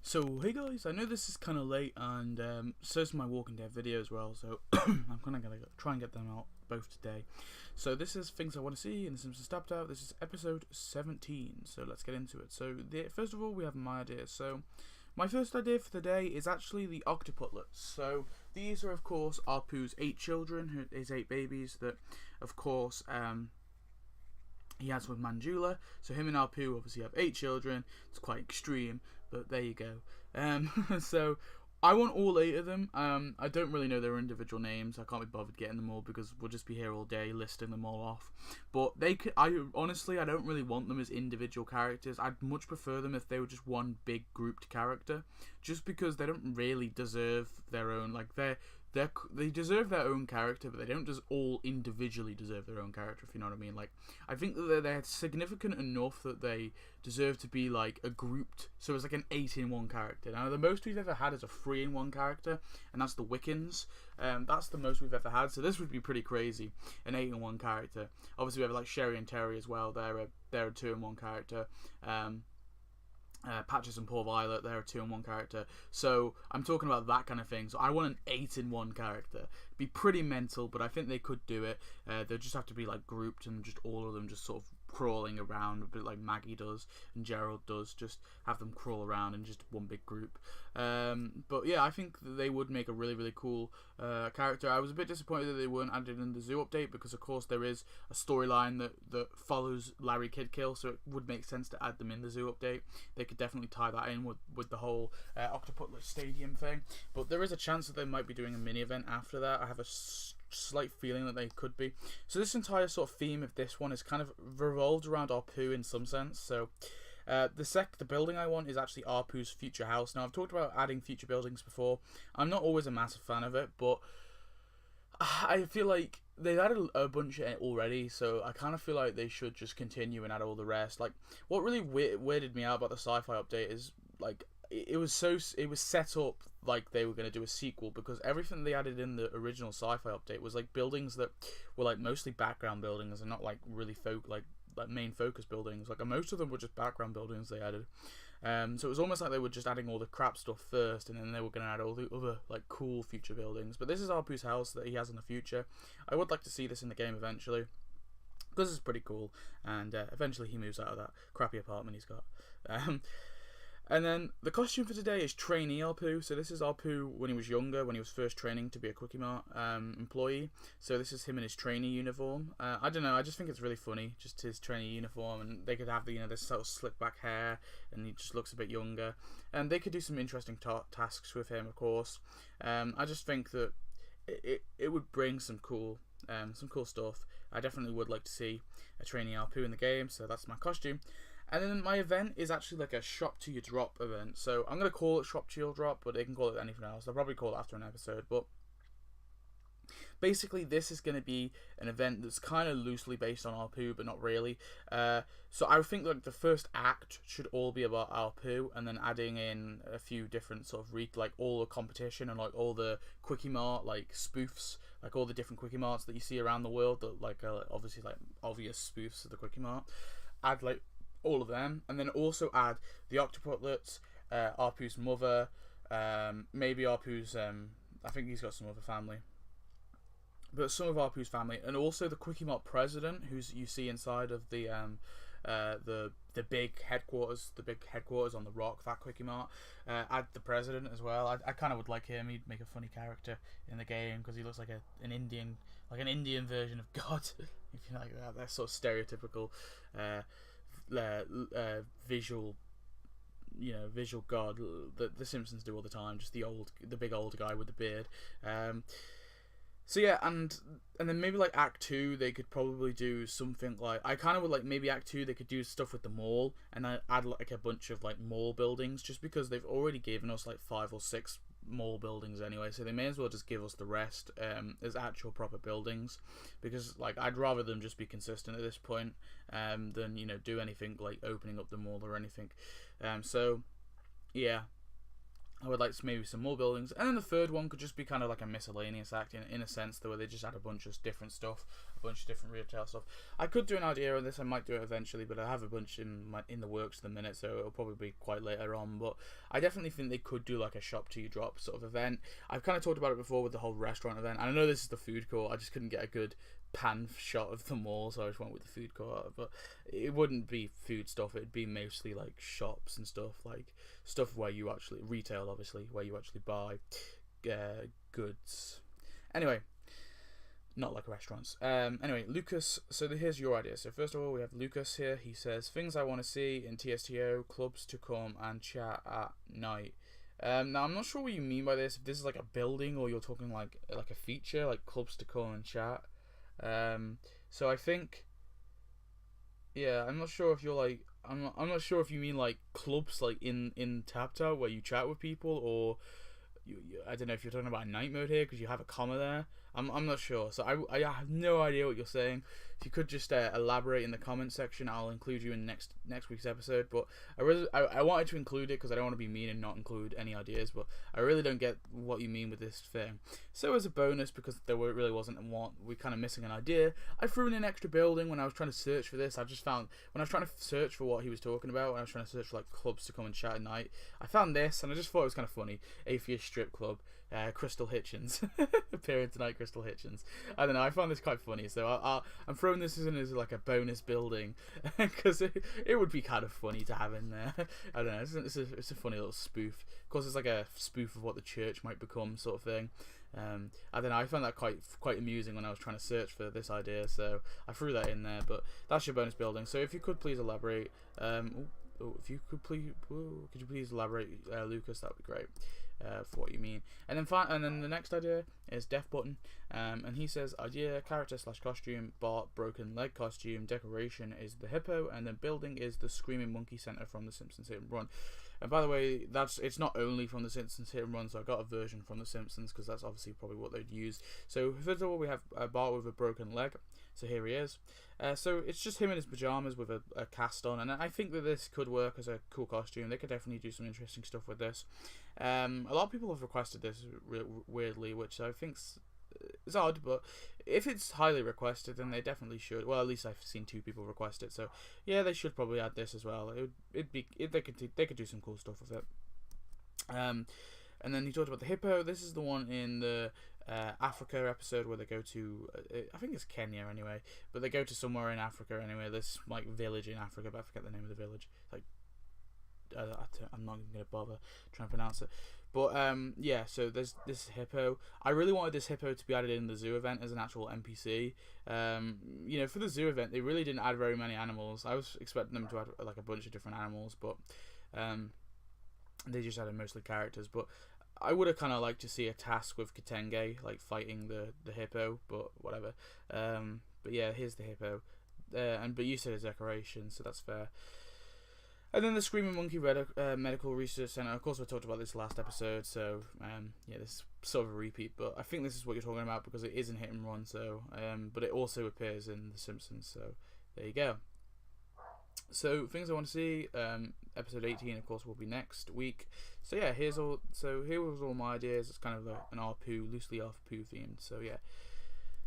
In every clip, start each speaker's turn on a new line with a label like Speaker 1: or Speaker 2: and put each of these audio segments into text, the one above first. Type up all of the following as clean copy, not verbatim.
Speaker 1: So hey guys, I know this is kind of late, and so is my Walking Dead video as well, so I'm kind of going to try and get them out both today. So this is Things I Want to See in The Simpsons Tapped Out. This is episode 17, so let's get into it. So first of all, we have my ideas. So my first idea for the day is actually the octoputlets. So these are of course Apu's 8 children, his 8 babies that of course he has with Manjula. So him and Apu obviously have 8 children. It's quite extreme, but there you go. So I want all 8 of them. I don't really know their individual names. I can't be bothered getting them all because we'll just be here all day listing them all off. But they could. Honestly, I don't really want them as individual characters. I'd much prefer them if they were just one big grouped character, just because they don't really deserve their own. Like they deserve their own character, but they don't just all individually deserve their own character, if you know what I mean. Like, I think that they're significant enough that they deserve to be like a grouped, so it's like an 8-in-1 character. Now the most we've ever had is a 3-in-1 character, and that's the Wiccans. That's the most we've ever had, so this would be pretty crazy, an 8-in-1 character. Obviously we have like Sherry and Terry as well. They're a 2-in-1 character. Patches and Poor Violet, they're a 2-in-1 character. So I'm talking about that kind of thing. So I want an 8-in-1 character. It'd be pretty mental, but I think they could do it. They'll just have to be like grouped, and just all of them just sort of crawling around, a bit like Maggie does and Gerald does. Just have them crawl around in just one big group. But yeah, I think that they would make a really, really cool character. I was a bit disappointed that they weren't added in the zoo update, because of course there is a storyline that follows Larry Kidkill, so it would make sense to add them in the zoo update. They could definitely tie that in with the whole Octopus Stadium thing. But there is a chance that they might be doing a mini event after that. I have a slight feeling that they could be. So this entire sort of theme of this one is kind of revolved around Apu in some sense. So the building I want is actually Apu's future house. Now I've talked about adding future buildings before. I'm not always a massive fan of it, but I feel like they've added a bunch in it already, so I kind of feel like they should just continue and add all the rest. Like, what really weirded me out about the sci-fi update is like it was set up like they were going to do a sequel, because everything they added in the original sci-fi update was like buildings that were like mostly background buildings and not like really like main focus buildings. Like most of them were just background buildings they added. So it was almost like they were just adding all the crap stuff first, and then they were going to add all the other like cool future buildings. But this is Apu's house that he has in the future. I would like to see this in the game eventually, because it's pretty cool, and eventually he moves out of that crappy apartment he's got. And then the costume for today is trainee Apu. So this is Apu when he was younger, when he was first training to be a Quickie Mart employee. So this is him in his trainee uniform. I don't know, I just think it's really funny, just his trainee uniform, and they could have the this sort of slick back hair, and he just looks a bit younger. And they could do some interesting tasks with him, of course. I just think that it would bring some cool stuff. I definitely would like to see a trainee Apu in the game. So that's my costume. And then my event is actually like a shop to your drop event. So I'm going to call it shop to your drop, but they can call it anything else. They'll probably call it after an episode. But basically this is going to be an event that's kind of loosely based on Apu, but not really. So I think like the first act should all be about Apu, and then adding in a few different sort of like all the competition and like all the Quickie Mart like spoofs, like all the different Quickie Marts that you see around the world that like obviously like obvious spoofs of the Quickie Mart. Add like all of them, and then also add the octoputlets, Apu's mother, maybe Apu's I think he's got some other family, but some of Apu's family, and also the Quickie Mart president, who's you see inside of the big headquarters, on the rock, that Quickie Mart. Add the president as well. I kind of would like him. He'd make a funny character in the game, because he looks like an Indian version of God, if you like that. That's sort of stereotypical visual god that the Simpsons do all the time, just the big old guy with the beard. So yeah, and then maybe like Act 2 they could probably do something like, I kind of would like maybe Act 2 they could do stuff with the mall, and then add like a bunch of like mall buildings, just because they've already given us like 5 or 6 mall buildings anyway, so they may as well just give us the rest as actual proper buildings, because like I'd rather them just be consistent at this point than do anything like opening up the mall or anything. So yeah, I would like maybe some more buildings, and then the third one could just be kind of like a miscellaneous act in a sense, though, where they just add a bunch of different stuff, a bunch of different retail stuff. I could do an idea on this. I might do it eventually, but I have a bunch in the works at the minute, so it'll probably be quite later on. But I definitely think they could do like a shop till you drop sort of event. I've kind of talked about it before with the whole restaurant event, and I know this is the food court. I just couldn't get a good pan shot of them all, so I just went with the food court. But it wouldn't be food stuff, it'd be mostly like shops and stuff, like stuff where you actually retail, obviously, where you actually buy goods. Anyway, not like restaurants. Anyway, Lucas, so here's your idea. So first of all, we have Lucas here. He says, things I want to see in TSTO, clubs to come and chat at night. Now I'm not sure what you mean by this, if this is like a building or you're talking like a feature, like clubs to come and chat. So I think, yeah, I'm not sure if you're like, I'm not sure if you mean like clubs like in TapTap where you chat with people, or I don't know if you're talking about night mode here because you have a comma there. I'm not sure, so I have no idea what you're saying. If you could just elaborate in the comment section, I'll include you in next week's episode. But I wanted to include it because I don't want to be mean and not include any ideas, but I really don't get what you mean with this thing. So as a bonus, because really wasn't one, we're kind of missing an idea, I threw in an extra building when I was trying to search for this. I just found, when I was trying to search for what he was talking about, when I was trying to search for like clubs to come and chat at night, I found this, and I just thought it was kind of funny. Atheist Strip Club. Crystal Hitchens appearing tonight. Crystal Hitchens. I don't know. I found this quite funny, so I'm throwing this in as like a bonus building because it would be kind of funny to have in there. I don't know. It's a funny little spoof. Of course, it's like a spoof of what the church might become, sort of thing. I don't know. I found that quite amusing when I was trying to search for this idea, so I threw that in there. But that's your bonus building. So if you could please elaborate. If you could please elaborate, Lucas, that would be great. For what you mean. And then the next idea is Death Button, and he says idea, character / costume, Bart, broken leg costume, decoration is the hippo, and then building is the screaming monkey center from the Simpsons Hit and Run. And by the way, it's not only from the Simpsons Hit and Run, so I got a version from the Simpsons because that's obviously probably what they'd use. So first of all, we have Bart with a broken leg. So here he is. So it's just him in his pajamas with a cast on, and I think that this could work as a cool costume. They could definitely do some interesting stuff with this. A lot of people have requested this weirdly, which I think's is odd, but if it's highly requested, then they definitely should. Well, at least I've seen 2 people request it, so yeah, they should probably add this as well. They could do some cool stuff with it. And then he talked about the hippo. This is the one in the Africa episode where they go to, I think it's Kenya anyway, but they go to somewhere in Africa anyway, this like village in Africa, but I forget the name of the village. Like, I'm not even going to bother trying to pronounce it. But yeah, so there's this hippo. I really wanted this hippo to be added in the zoo event as an actual NPC. You know, for the zoo event, they really didn't add very many animals. I was expecting them to add like a bunch of different animals, but they just added mostly characters. But I would have kind of liked to see a task with Kitenge, like fighting the hippo, but whatever. But yeah, here's the hippo. But you said a decoration, so that's fair. And then the Screaming Monkey Medical Research Center. Of course, we talked about this last episode, so yeah, this is sort of a repeat. But I think this is what you're talking about because it is in Hit and Run. So, but it also appears in The Simpsons. So there you go. So things I want to see. Episode 18, of course, will be next week. So yeah, here was all my ideas. It's kind of an RPoo, loosely RPoo themed. So yeah.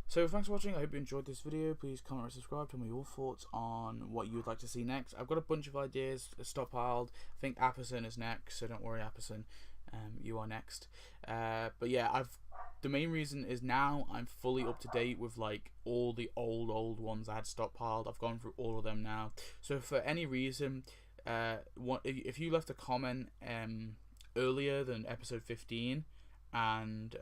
Speaker 1: So thanks for watching. I hope you enjoyed this video. Please comment or subscribe. Tell me your thoughts on what you would like to see next. I've got a bunch of ideas stockpiled. I think Apperson is next, so don't worry, Apperson. You are next. But yeah, the main reason is now I'm fully up to date with like all the old ones I had stockpiled. I've gone through all of them now. So for any reason, if you left a comment earlier than episode 15 and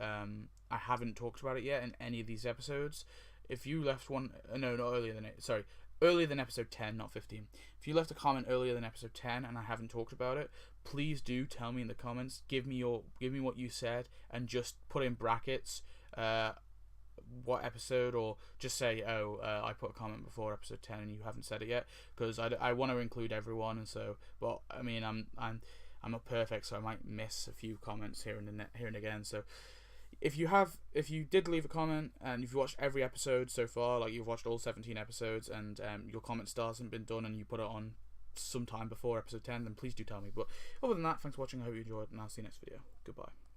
Speaker 1: I haven't talked about it yet in any of these episodes, if you left one, no, not earlier than it, sorry, earlier than episode 10, not 15. If you left a comment earlier than episode 10 and I haven't talked about it, please do tell me in the comments. Give me what you said and just put in brackets what episode, or just say, I put a comment before episode 10 and you haven't said it yet, because I want to include everyone. And so, but I mean, I'm not perfect, so I might miss a few comments here and again. So if you did leave a comment and if you watched every episode so far, like you've watched all 17 episodes, and your comment still hasn't been done and you put it on sometime before episode 10, then please do tell me. But other than that, thanks for watching. I hope you enjoyed, and I'll see you next video. Goodbye.